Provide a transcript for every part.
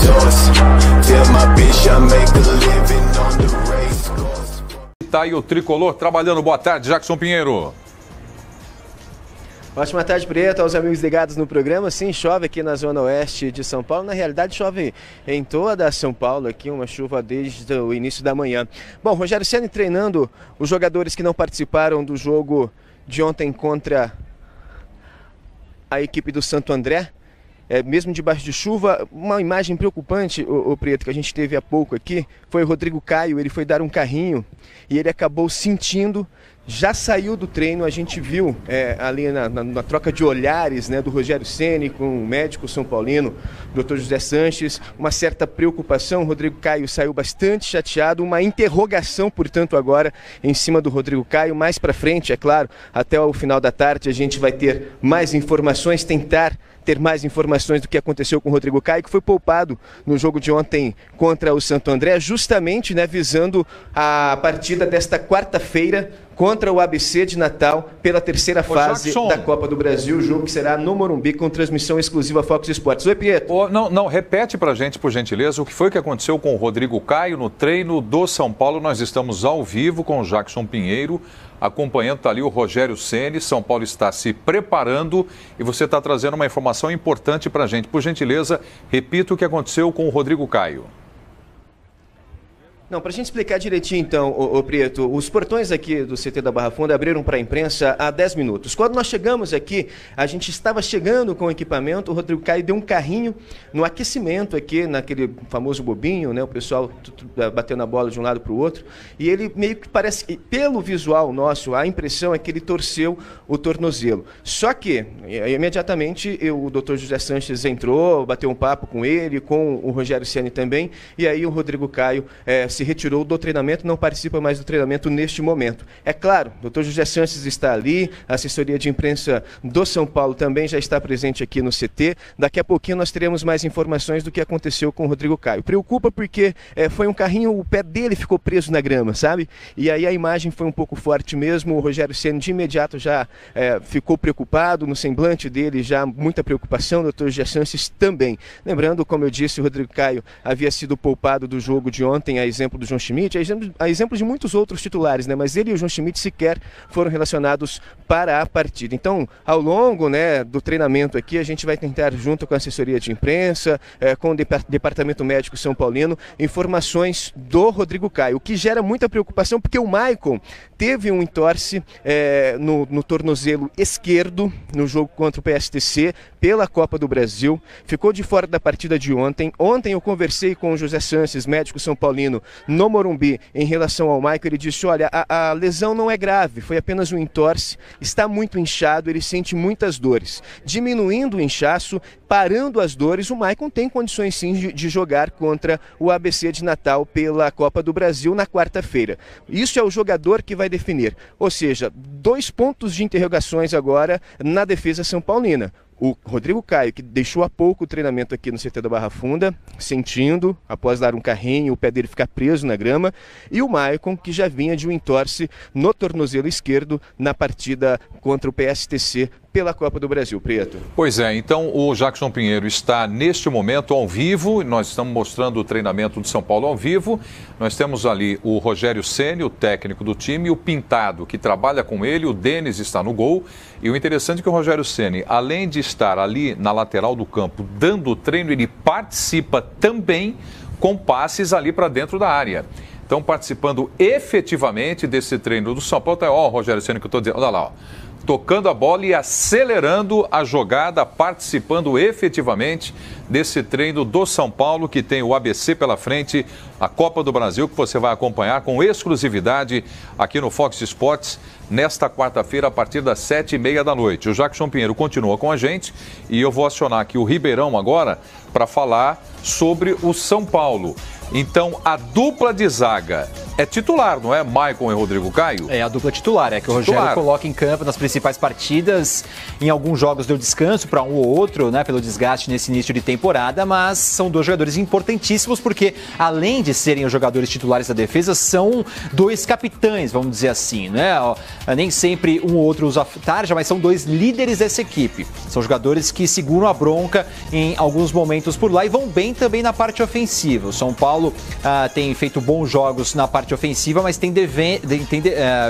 source. Tell my bitch I make a living on the race course. Tá aí o Tricolor trabalhando. Boa tarde, Jackson Pinheiro. Ótima tarde, Preto, aos amigos ligados no programa. Sim, chove aqui na zona oeste de São Paulo. Na realidade, chove em toda São Paulo aqui, uma chuva desde o início da manhã. Bom, Rogério Ceni treinando os jogadores que não participaram do jogo de ontem contra a equipe do Santo André. Mesmo debaixo de chuva, uma imagem preocupante, o Preto, que a gente teve há pouco aqui, foi o Rodrigo Caio. Ele foi dar um carrinho e ele acabou sentindo, já saiu do treino. A gente viu ali na troca de olhares, né, do Rogério Ceni com o médico são paulino, Dr. José Sanches, uma certa preocupação. O Rodrigo Caio saiu bastante chateado, uma interrogação, portanto, agora em cima do Rodrigo Caio. Mais para frente, é claro, até o final da tarde a gente vai ter mais informações, tentar ter mais informações do que aconteceu com o Rodrigo Caio, que foi poupado no jogo de ontem contra o Santo André, justamente, né, visando a partida desta quarta-feira contra o ABC de Natal pela terceira fase da Copa do Brasil, jogo que será no Morumbi com transmissão exclusiva Fox Sports. Oi, Pietro. Não, repete pra gente, por gentileza, o que foi que aconteceu com o Rodrigo Caio no treino do São Paulo. Nós estamos ao vivo com o Jackson Pinheiro, acompanhando, tá ali o Rogério Ceni. São Paulo está se preparando e você está trazendo uma informação importante pra gente. Por gentileza, repita o que aconteceu com o Rodrigo Caio. Não, para a gente explicar direitinho então, ô Preto, os portões aqui do CT da Barra Funda abriram para a imprensa há 10 minutos. Quando nós chegamos aqui, a gente estava chegando com o equipamento, o Rodrigo Caio deu um carrinho no aquecimento aqui, naquele famoso bobinho, né? O pessoal bateu na bola de um lado para o outro, e ele meio que parece, pelo visual nosso, a impressão é que ele torceu o tornozelo. Só que, imediatamente, o Dr. José Sanches entrou, bateu um papo com ele, com o Rogério Ceni também, e aí o Rodrigo Caio se retirou do treinamento, não participa mais do treinamento neste momento. É claro, o Dr. José Sanches está ali, a assessoria de imprensa do São Paulo também já está presente aqui no CT. Daqui a pouquinho nós teremos mais informações do que aconteceu com o Rodrigo Caio. Preocupa porque foi um carrinho, o pé dele ficou preso na grama, sabe? E aí a imagem foi um pouco forte mesmo. O Rogério Ceni de imediato já ficou preocupado, no semblante dele já muita preocupação, o Dr. José Sanches também. Lembrando, como eu disse, o Rodrigo Caio havia sido poupado do jogo de ontem, a exemplo do João Schmidt, a exemplo de muitos outros titulares, né? Mas ele e o João Schmidt sequer foram relacionados para a partida. Então, ao longo, né, do treinamento aqui, a gente vai tentar, junto com a assessoria de imprensa, com o departamento médico são paulino, informações do Rodrigo Caio, o que gera muita preocupação, porque o Maicon teve um entorse no tornozelo esquerdo no jogo contra o PSTC pela Copa do Brasil, ficou de fora da partida de ontem. Ontem eu conversei com o José Sanches, médico são paulino, no Morumbi, em relação ao Maicon. Ele disse, olha, a lesão não é grave, foi apenas um entorse, está muito inchado, ele sente muitas dores. Diminuindo o inchaço, parando as dores, o Maicon tem condições sim de jogar contra o ABC de Natal pela Copa do Brasil na quarta-feira. Isso é o jogador que vai definir. Ou seja, 2 pontos de interrogações agora na defesa são paulina. O Rodrigo Caio, que deixou há pouco o treinamento aqui no CT da Barra Funda, sentindo, após dar um carrinho, o pé dele ficar preso na grama, e o Maicon, que já vinha de um entorse no tornozelo esquerdo na partida contra o PSTC pela Copa do Brasil. Preto. Pois é, então o Jackson Pinheiro está neste momento ao vivo, nós estamos mostrando o treinamento do São Paulo ao vivo. Nós temos ali o Rogério Ceni, o técnico do time, o Pintado, que trabalha com ele, o Denis está no gol. E o interessante é que o Rogério Ceni, além de estar ali na lateral do campo dando o treino, ele participa também com passes ali para dentro da área. Então, participando efetivamente desse treino do São Paulo, tá, ó, o Rogério Ceni que eu estou dizendo, olha lá, ó, tocando a bola e acelerando a jogada, participando efetivamente desse treino do São Paulo, que tem o ABC pela frente, a Copa do Brasil, que você vai acompanhar com exclusividade aqui no Fox Sports, nesta quarta-feira, a partir das 7h30 da noite. O Jackson Pinheiro continua com a gente e eu vou acionar aqui o Ribeirão agora para falar sobre o São Paulo. Então, a dupla de zaga é titular, não é? Maicon e Rodrigo Caio? É a dupla titular, que o Rogério coloca em campo nas principais partidas. Em alguns jogos deu descanso para um ou outro, né, pelo desgaste nesse início de temporada, mas são dois jogadores importantíssimos porque, além de serem os jogadores titulares da defesa, são dois capitães, vamos dizer assim, né? Nem sempre um ou outro usa tarja, mas são dois líderes dessa equipe. São jogadores que seguram a bronca em alguns momentos por lá e vão bem também na parte ofensiva. O São Paulo tem feito bons jogos na parte ofensiva, mas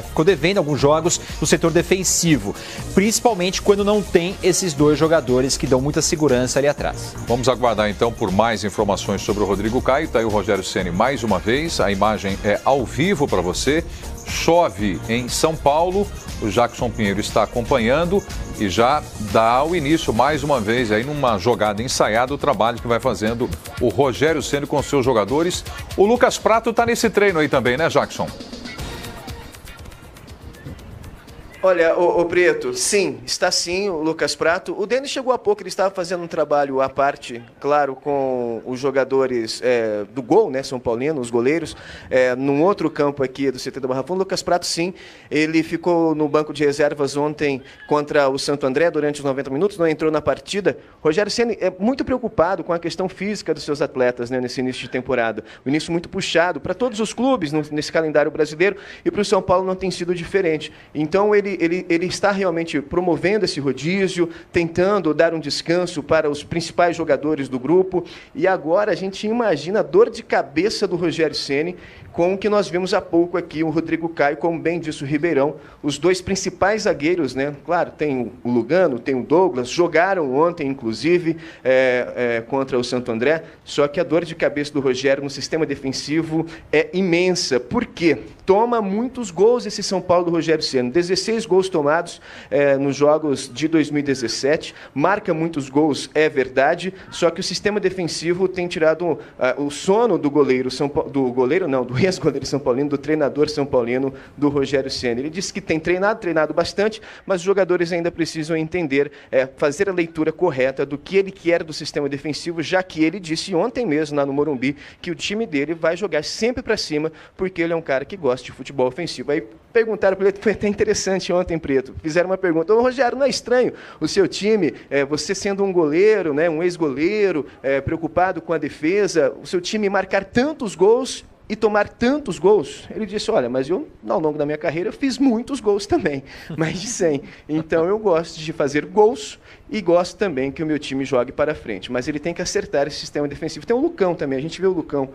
ficou devendo alguns jogos no setor defensivo, principalmente quando não tem esses dois jogadores que dão muita segurança ali atrás. Vamos aguardar então por mais informações sobre o Rodrigo Caio. Está aí o Rogério Ceni mais uma vez, a imagem é ao vivo para você. Chove em São Paulo, o Jackson Pinheiro está acompanhando e já dá o início mais uma vez aí numa jogada ensaiada o trabalho que vai fazendo o Rogério Ceni com seus jogadores. O Lucas Prato está nesse treino aí também, né, Jackson? Olha, o Preto, sim, está sim o Lucas Prato. O Denis chegou há pouco, ele estava fazendo um trabalho à parte, claro, com os jogadores do gol, né, São Paulino, os goleiros, num outro campo aqui do CT da Barra Funda. O Lucas Prato, sim, ele ficou no banco de reservas ontem contra o Santo André durante os 90 minutos, não entrou na partida. Rogério Ceni é muito preocupado com a questão física dos seus atletas, né, nesse início de temporada. O início muito puxado para todos os clubes nesse calendário brasileiro e para o São Paulo não tem sido diferente. Então, ele está realmente promovendo esse rodízio, tentando dar um descanso para os principais jogadores do grupo. E agora a gente imagina a dor de cabeça do Rogério Ceni com o que nós vimos há pouco aqui, o Rodrigo Caio, como bem disse o Ribeirão, os dois principais zagueiros, né? Claro, tem o Lugano, tem o Douglas, jogaram ontem, inclusive, contra o Santo André, só que a dor de cabeça do Rogério no sistema defensivo é imensa. Por quê? Toma muitos gols esse São Paulo do Rogério Ceni, 16 gols tomados nos jogos de 2017, marca muitos gols, é verdade, só que o sistema defensivo tem tirado o sono do goleiro, do ex-goleiro São Paulino, do treinador São Paulino, do Rogério Ceni. Ele disse que tem treinado bastante, mas os jogadores ainda precisam entender, fazer a leitura correta do que ele quer do sistema defensivo, já que ele disse ontem mesmo, lá no Morumbi, que o time dele vai jogar sempre para cima, porque ele é um cara que gosta de futebol ofensivo. Aí perguntaram para ele, foi até interessante ontem, Preto, fizeram uma pergunta: ô Rogério, não é estranho o seu time, você sendo um goleiro, né, um ex-goleiro, preocupado com a defesa, o seu time marcar tantos gols e tomar tantos gols? Ele disse: olha, mas eu, ao longo da minha carreira, fiz muitos gols também, mais de 100. Então eu gosto de fazer gols e gosto também que o meu time jogue para frente. Mas ele tem que acertar esse sistema defensivo. Tem o Lucão também, a gente vê o Lucão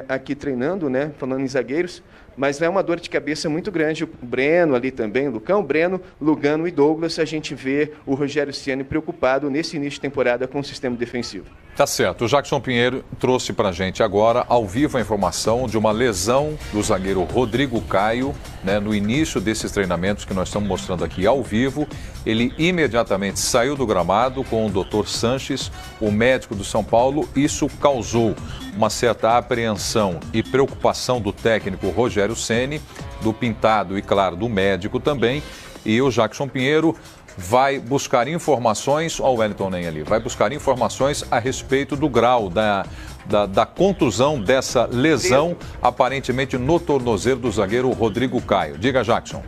aqui treinando, né, falando em zagueiros, mas é uma dor de cabeça muito grande. O Breno ali também, o Lucão, Breno, Lugano e Douglas, a gente vê o Rogério Ceni preocupado nesse início de temporada com o sistema defensivo. Tá certo. O Jackson Pinheiro trouxe pra gente agora, ao vivo, a informação de uma lesão do zagueiro Rodrigo Caio, né, no início desses treinamentos que nós estamos mostrando aqui ao vivo. Ele imediatamente saiu do gramado com o Dr. Sanches, o médico do São Paulo. Isso causou uma certa apreensão e preocupação do técnico Rogério Ceni, do Pintado e, claro, do médico também. E o Jackson Pinheiro vai buscar informações, olha o Wellington nem ali, vai buscar informações a respeito do grau da contusão dessa lesão, aparentemente no tornozelo do zagueiro Rodrigo Caio. Diga, Jackson.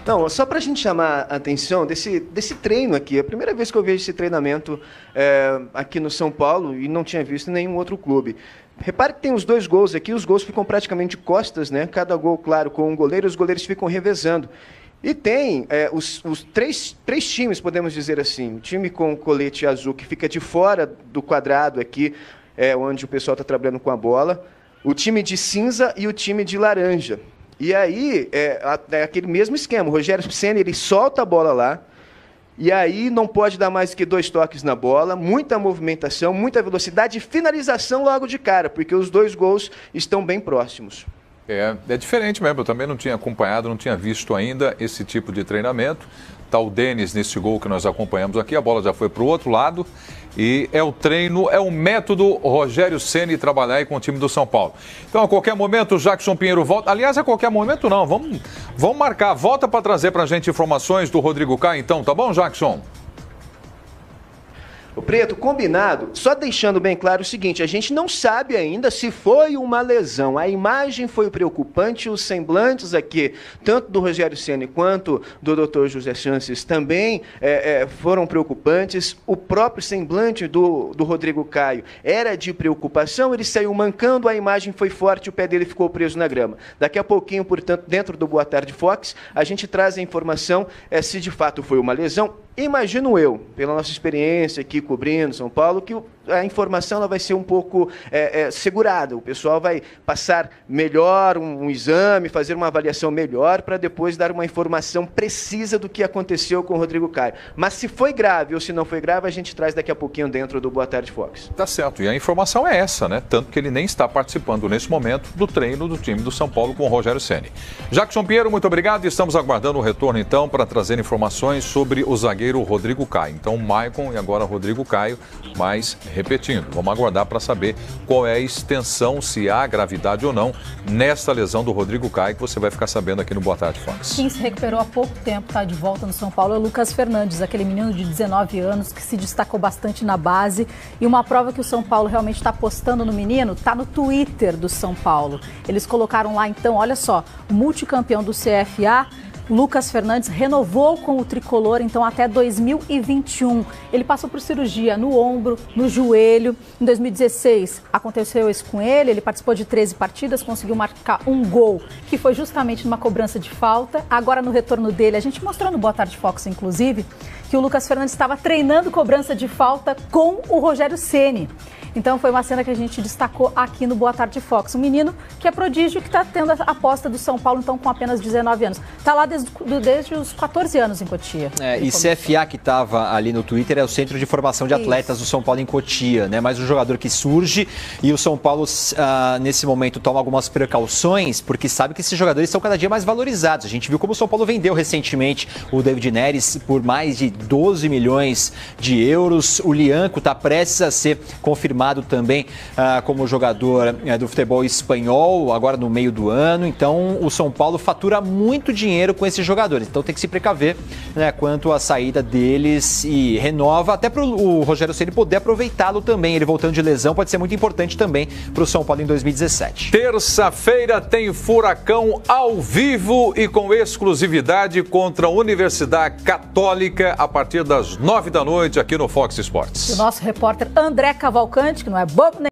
Não, só para a gente chamar a atenção desse treino aqui. É a primeira vez que eu vejo esse treinamento aqui no São Paulo e não tinha visto em nenhum outro clube. Repare que tem os dois gols aqui, os gols ficam praticamente de costas, né? Cada gol, claro, com um goleiro, os goleiros ficam revezando. E tem os três times, podemos dizer assim. O time com colete azul, que fica de fora do quadrado aqui, onde o pessoal está trabalhando com a bola. O time de cinza e o time de laranja. E aí, é aquele mesmo esquema. O Rogério Ceni, ele solta a bola lá, e aí não pode dar mais do que 2 toques na bola, muita movimentação, muita velocidade e finalização logo de cara, porque os 2 gols estão bem próximos. É diferente mesmo, eu também não tinha acompanhado, não tinha visto ainda esse tipo de treinamento. Está o Denis nesse gol que nós acompanhamos aqui, a bola já foi para o outro lado. E é o treino, é o método Rogério Ceni trabalhar aí com o time do São Paulo. Então, a qualquer momento, o Jackson Pinheiro volta. Aliás, a qualquer momento não, vamos marcar. Volta para trazer para a gente informações do Rodrigo Caio, então, tá bom, Jackson? O Preto, combinado, só deixando bem claro o seguinte, a gente não sabe ainda se foi uma lesão. A imagem foi preocupante, os semblantes aqui, tanto do Rogério Ceni quanto do Dr. José Chances também foram preocupantes. O próprio semblante do Rodrigo Caio era de preocupação, ele saiu mancando, a imagem foi forte, o pé dele ficou preso na grama. Daqui a pouquinho, portanto, dentro do Boa Tarde Fox, a gente traz a informação se de fato foi uma lesão. Imagino eu, pela nossa experiência aqui cobrindo São Paulo, que a informação ela vai ser um pouco segurada. O pessoal vai passar melhor um exame, fazer uma avaliação melhor para depois dar uma informação precisa do que aconteceu com o Rodrigo Caio. Mas se foi grave ou se não foi grave, a gente traz daqui a pouquinho dentro do Boa Tarde Fox. Tá certo. E a informação é essa, né? Tanto que ele nem está participando nesse momento do treino do time do São Paulo com o Rogério Ceni. Jackson Pinheiro, muito obrigado. E estamos aguardando o retorno, então, para trazer informações sobre o zagueiro Rodrigo Caio. Então, Maicon e agora Rodrigo Caio, mas repetindo, vamos aguardar para saber qual é a extensão, se há gravidade ou não, nesta lesão do Rodrigo Caio, que você vai ficar sabendo aqui no Boa Tarde Fox. Quem se recuperou há pouco tempo, está de volta no São Paulo, é o Lucas Fernandes, aquele menino de 19 anos que se destacou bastante na base. E uma prova que o São Paulo realmente está apostando no menino, está no Twitter do São Paulo. Eles colocaram lá, então, olha só, o multicampeão do CFA, Lucas Fernandes, renovou com o tricolor, então, até 2021. Ele passou por cirurgia no ombro, no joelho. Em 2016, aconteceu isso com ele. Ele participou de 13 partidas, conseguiu marcar um gol, que foi justamente numa cobrança de falta. Agora, no retorno dele, a gente mostrou no Boa Tarde Fox, inclusive, que o Lucas Fernandes estava treinando cobrança de falta com o Rogério Ceni. Então, foi uma cena que a gente destacou aqui no Boa Tarde Fox. Um menino que é prodígio, que está tendo a aposta do São Paulo, então, com apenas 19 anos. Está lá desde os 14 anos em Cotia. E CFA, que estava ali no Twitter, é o Centro de Formação de Atletas do São Paulo em Cotia, né? Mais um jogador que surge e o São Paulo, nesse momento, toma algumas precauções, porque sabe que esses jogadores são cada dia mais valorizados. A gente viu como o São Paulo vendeu recentemente o David Neres por mais de 12 milhões de euros. O Lianco está prestes a ser confirmado também como jogador do futebol espanhol, agora no meio do ano. Então, o São Paulo fatura muito dinheiro com esses jogadores. Então, tem que se precaver, né, quanto à saída deles e renova, até para o Rogério Ceni poder aproveitá-lo também. Ele voltando de lesão pode ser muito importante também para o São Paulo em 2017. Terça-feira tem Furacão ao vivo e com exclusividade contra a Universidade Católica a partir das 9 da noite aqui no Fox Sports. O nosso repórter André Cavalcante, que não é bobo nem